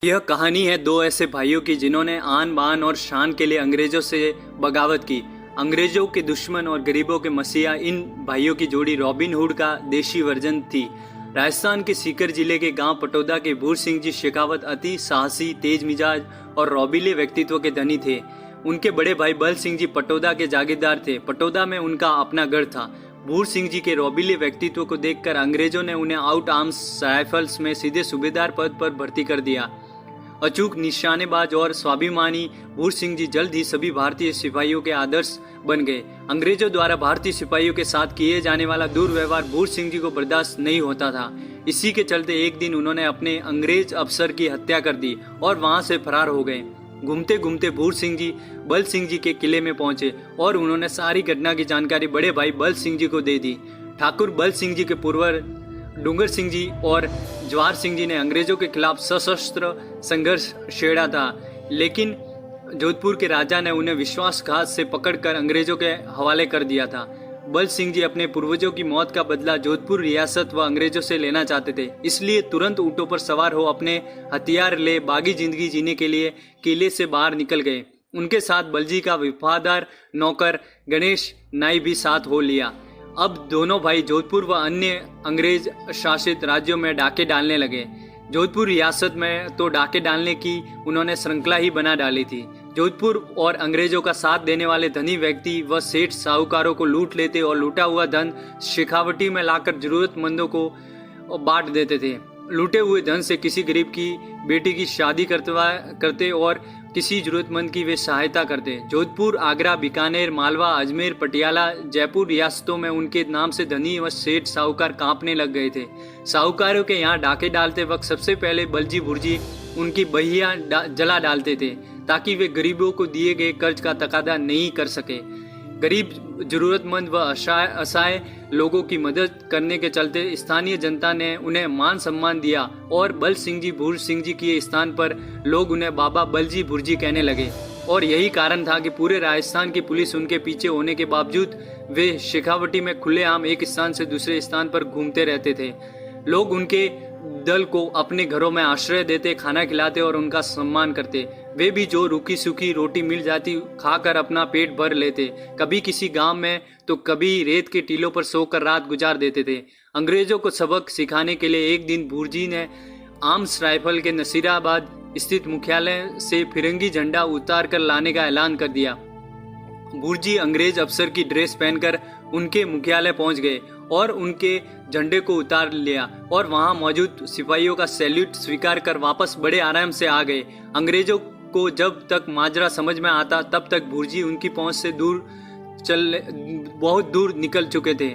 यह कहानी है दो ऐसे भाइयों की जिन्होंने आन बान और शान के लिए अंग्रेजों से बगावत की। अंग्रेजों के दुश्मन और गरीबों के मसीहा इन भाइयों की जोड़ी रॉबिन हुड का देशी वर्जन थी। राजस्थान के सीकर जिले के गांव पटौदा के भूर सिंह जी शेखावत अति साहसी, तेज मिजाज और रौबीले व्यक्तित्व के धनी थे। उनके बड़े भाई बल सिंह जी पटौदा के जागीरदार थे। पटौदा में उनका अपना गढ़ था। भूर सिंह जी के रौबीले व्यक्तित्व को देखकर अंग्रेजों ने उन्हें आउट आर्म्स राइफल्स में सीधे सूबेदार पद पर भर्ती कर दिया। अचूक निशानेबाज और स्वाभिमानी भूर सिंह जी जल्द ही सभी भारतीय सिपाहियों के आदर्श बन गए। अंग्रेजों द्वारा भारतीय सिपाहियों के साथ किए जाने वाला दुर्व्यवहार भूर सिंह जी को बर्दाश्त नहीं होता था। इसी के चलते एक दिन उन्होंने अपने अंग्रेज अफसर की हत्या कर दी और वहां से फरार हो गए। घूमते घूमते भूर सिंह जी बल सिंह जी के किले में पहुंचे और उन्होंने सारी घटना की जानकारी बड़े भाई बल सिंह जी को दे दी। ठाकुर बल सिंह जी के पूर्वज डूंगर सिंह जी और जवाहर सिंह जी ने अंग्रेजों के खिलाफ सशस्त्र संघर्ष छेड़ा था, लेकिन जोधपुर के राजा ने उन्हें विश्वासघात से पकड़कर अंग्रेजों के हवाले कर दिया था। बल सिंह जी अपने पूर्वजों की मौत का बदला जोधपुर रियासत व अंग्रेजों से लेना चाहते थे, इसलिए तुरंत ऊंटों पर सवार हो अपने हथियार ले बागी जिंदगी जीने के लिए किले से बाहर निकल गए। उनके साथ बलजी का वफादार नौकर गणेश नाई भी साथ हो लिया। अब दोनों भाई जोधपुर व अन्य अंग्रेज शासित राज्यों में डाके डालने लगे। जोधपुर रियासत में तो डाके डालने की उन्होंने श्रृंखला ही बना डाली थी। जोधपुर और अंग्रेजों का साथ देने वाले धनी व्यक्ति व सेठ साहूकारों को लूट लेते और लूटा हुआ धन शेखावटी में लाकर जरूरतमंदों को बांट देते थे। लूटे हुए धन से किसी गरीब की बेटी की शादी करते और किसी जरूरतमंद की वे सहायता करते। जोधपुर, आगरा, बीकानेर, मालवा, अजमेर, पटियाला, जयपुर रियासतों में उनके नाम से धनी व सेठ साहूकार कांपने लग गए थे। साहूकारों के यहाँ डाके डालते वक्त सबसे पहले बलजी भुर्जी उनकी बहिया जला डालते थे ताकि वे गरीबों को दिए गए कर्ज का तकादा नहीं कर सके। गरीब, जरूरतमंद व असहाय लोगों की मदद करने के चलते स्थानीय जनता ने उन्हें मान सम्मान दिया और बल सिंह जी भूर सिंह जी के स्थान पर लोग उन्हें बाबा बलजी भुर्जी कहने लगे। और यही कारण था कि पूरे राजस्थान की पुलिस उनके पीछे होने के बावजूद वे शेखावटी में खुलेआम एक स्थान से दूसरे स्थान पर घूमते रहते थे। लोग उनके दल को अपने घरों में आश्रय देते, खाना खिलाते और उनका सम्मान करते। वे भी जो रूखी सूखी रोटी मिल जाती खाकर अपना पेट भर लेते। कभी किसी गांव में तो कभी रेत के टीलों पर सोकर रात गुजार देते थे। अंग्रेजों को सबक सिखाने के लिए एक दिन भुर्जी ने आर्म्स राइफल के नसीराबाद स्थित मुख्यालय से फिरंगी झंडा उतार कर लाने का ऐलान कर दिया। भुर्जी अंग्रेज अफसर की ड्रेस पहनकर उनके मुख्यालय पहुंच गए और उनके झंडे को उतार लिया और वहां मौजूद सिपाहियों का सैल्यूट स्वीकार कर वापस बड़े आराम से आ गए। अंग्रेजों को जब तक माजरा समझ में आता तब तक भुर्जी उनकी पहुंच से बहुत दूर निकल चुके थे।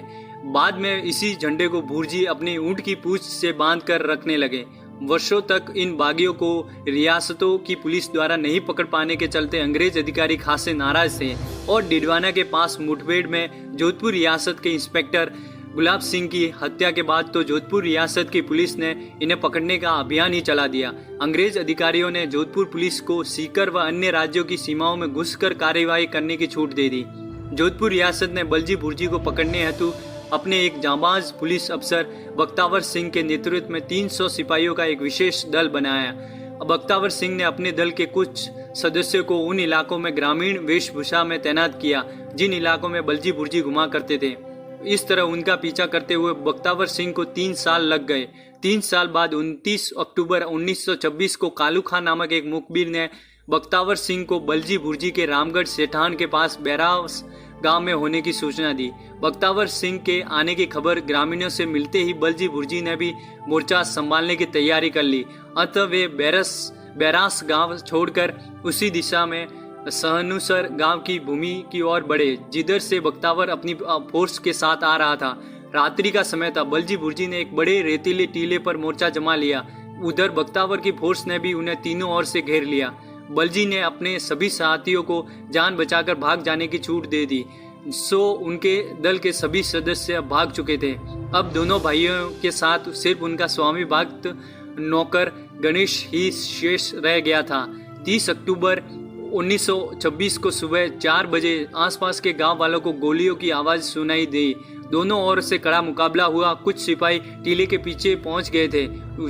बाद में इसी झंडे को भुर्जी अपनी ऊंट की पूंछ से बांध कर रखने लगे। वर्षों तक इन बागियों को रियासतों की पुलिस द्वारा नहीं पकड़ पाने के चलते अंग्रेज अधिकारी खासे नाराज थे और डिडवाना के पास मुठभेड़ में जोधपुर रियासत के इंस्पेक्टर गुलाब सिंह की हत्या के बाद तो जोधपुर रियासत की पुलिस ने इन्हें पकड़ने का अभियान ही चला दिया। अंग्रेज अधिकारियों ने जोधपुर पुलिस को सीकर व अन्य राज्यों की सीमाओं में घुसकर कार्यवाही करने की छूट दे दी। जोधपुर रियासत ने बलजी भुर्जी को पकड़ने हेतु अपने एक जांबाज पुलिस अफसर बख्तावर सिंह के नेतृत्व में 300 सिपाहियों का एक विशेष दल बनाया। बख्तावर सिंह ने अपने दल के कुछ सदस्यों को उन इलाकों में ग्रामीण वेशभूषा में तैनात किया जिन इलाकों में बलजी भुर्जी घुमा करते थे। इस तरह उनका पीछा करते हुए बख्तावर सिंह को 3 साल लग गए। 3 साल बाद 29 अक्टूबर 1926 को कालू खान नामक एक मुखबिर ने बख्तावर सिंह को बलजी भुर्जी के रामगढ़ सेठान के पास बैरास गांव में होने की सूचना दी। बख्तावर सिंह के आने की खबर ग्रामीणों से मिलते ही बलजी भुर्जी ने भी मोर्चा संभालने की तैयारी कर ली। अतः वे बैरास गांव छोड़कर उसी दिशा में सहनुसर गांव की भूमि की ओर बढ़े जिधर से बख्तावर अपनी फोर्स के साथ आ रहा था। रात्रि का समय था। बलजी भुर्जी ने एक बड़े रेतीले टीले पर मोर्चा जमा लिया। उधर बख्तावर की फोर्स ने भी उन्हें तीनों ओर से घेर लिया। बलजी ने अपने सभी साथियों को जान बचाकर भाग जाने की छूट दे दी। सो उनके दल के सभी सदस्य भाग चुके थे। अब दोनों भाइयों के साथ सिर्फ उनका स्वामी भक्त नौकर गणेश ही शेष रह गया था। 30 अक्टूबर 1926 को सुबह 4 बजे आसपास के गांव वालों को गोलियों की आवाज़ सुनाई दी। दोनों ओर से कड़ा मुकाबला हुआ। कुछ सिपाही टीले के पीछे पहुंच गए थे,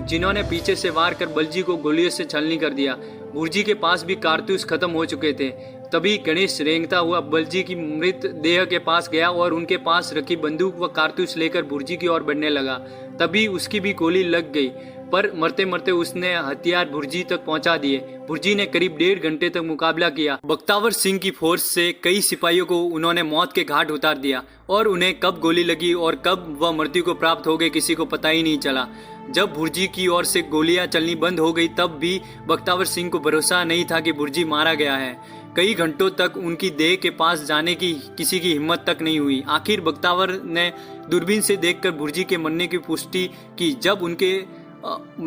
जिन्होंने पीछे से वार कर बलजी को गोलियों से छलनी कर दिया। भुर्जी के पास भी कारतूस खत्म हो चुके थे। तभी गणेश रेंगता हुआ बलजी की मृत देह के पास गया और उनके पास रखी बंदूक व कारतूस लेकर भुर्जी की ओर बढ़ने लगा। तभी उसकी भी गोली लग गई, पर मरते मरते उसने हथियार भुर्जी तक पहुंचा दिए। भुर्जी ने करीब 1.5 घंटे तक मुकाबला किया। बख्तावर सिंह की फोर्स से कई सिपाहियों को उन्होंने मौत के घाट उतार दिया और उन्हें कब गोली लगी और कब वह मृत्यु को प्राप्त हो गए किसी को पता ही नहीं चला। जब भुर्जी की ओर से गोलियां चलनी बंद हो गई तब भी बख्तावर सिंह को भरोसा नहीं था कि भुर्जी मारा गया है। कई घंटों तक उनकी देह के पास जाने की किसी की हिम्मत तक नहीं हुई। आखिर बख्तावर ने दूरबीन से देखकर भुर्जी के मरने की पुष्टि की। जब उनके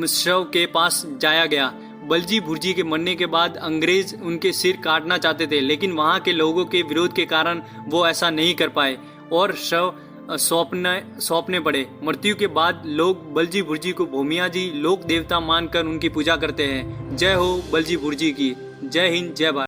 शव के पास जाया गया, बलजी भुर्जी के मरने के बाद अंग्रेज उनके सिर काटना चाहते थे, लेकिन वहां के लोगों के विरोध के कारण वो ऐसा नहीं कर पाए और शव सौंपने पड़े। मृत्यु के बाद लोग बलजी भुर्जी को भूमिया जी लोक देवता मानकर उनकी पूजा करते हैं। जय हो बलजी भुर्जी की। जय हिंद, जय भारत।